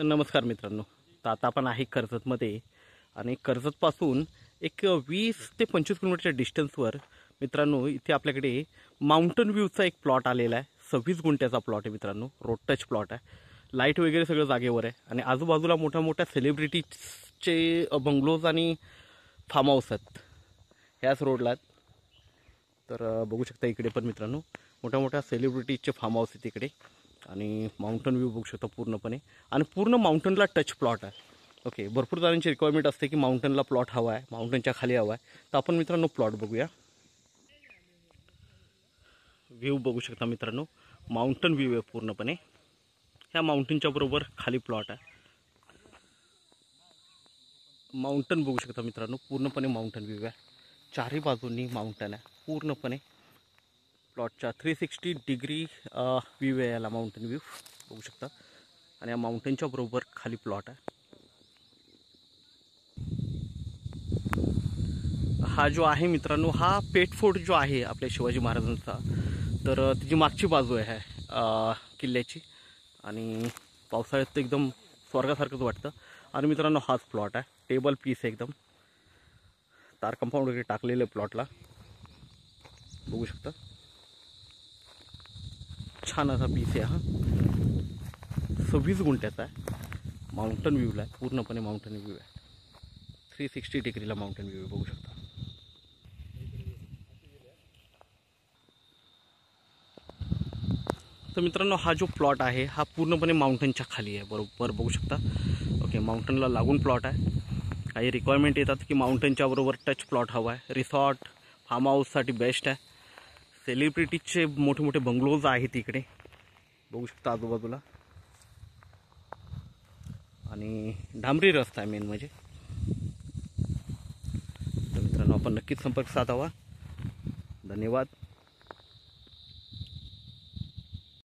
नमस्कार मित्रांनो. तर आता आपण आहे कर्जतमध्ये आणि कर्जतपासून एक 20 ते 25 किलोमीटरच्या डिस्टन्सवर मित्रांनो इथे आपल्याकडे माउंटन व्ह्यूचा एक प्लॉट आलेला आहे. 26 गुंठ्याचा प्लॉट आहे मित्रांनो. रोड टच प्लॉट आहे. लाईट वगैरे सगळं जागेवर आहे आणि आजूबाजूला मोठ्या मोठ्या सेलिब्रिटीजचे बंगलोज आणि फार्म हाऊस आहेत ह्याच रोडला. तर बघू शकता इकडे पण मित्रांनो मोठ्या मोठ्या सेलिब्रिटीजचे फार्म हाऊस आहेत इकडे आणि माउंटन व्ह्यू बघू शकता पूर्णपणे. आणि पूर्ण माउंटनला टच प्लॉट आहे. ओके, भरपूर जणांची रिक्वायरमेंट असते की माउंटनला प्लॉट हवा आहे, माउंटनच्या खाली हवा आहे. तर आपण मित्रांनो प्लॉट बघूया. व्ह्यू बघू शकता मित्रांनो, माउंटन व्ह्यू आहे पूर्णपणे. ह्या माउंटनच्या बरोबर खाली प्लॉट आहे. माउंटन बघू शकता मित्रांनो, पूर्णपणे माउंटन व्ह्यू आहे. चारही बाजूंनी माउंटन आहे पूर्णपणे. प्लॉटच्या 360 डिग्री व्ह्यू आहे याला, माउंटन व्ह्यू बघू शकता. आणि या माउंटनच्या बरोबर खाली प्लॉट आहे. हा जो आहे मित्रांनो, हा पेट फोर्ट जो आहे आपल्या शिवाजी महाराजांचा, तर तिची मागची बाजू आहे किल्ल्याची. आणि पावसाळ्यात तर एकदम स्वर्गासारखंच वाटतं. आणि मित्रांनो हाच प्लॉट आहे. टेबल पीस आहे एकदम. तार कंपाऊंड वगैरे टाकलेलं आहे प्लॉटला, बघू शकता. छान असा पीस आहे हा. 26 गुंठ्याचा आहे. माउंटन व्ह्यूला आहे, पूर्णपणे माउंटन व्ह्यू आहे. 360 डिग्रीला माउंटन व्ह्यू बघू शकता. तर मित्रांनो हा जो प्लॉट आहे हा पूर्णपणे माउंटनच्या खाली आहे, बरोबर बघू शकता. ओके, माउंटनला लागून प्लॉट आहे. काही रिक्वायरमेंट येतात की माउंटनच्या बरोबर टच प्लॉट हवा आहे. रिसॉर्ट फार्म हाऊससाठी बेस्ट आहे. सेलिब्रिटीजचे मोठे मोठे बंगलोज आहेत इकडे, बघू शकता आजूबाजूला. आणि डांबरी रस्ता आहे मेन म्हणजे. तर मित्रांनो आपण नक्कीच संपर्क साधावा. धन्यवाद.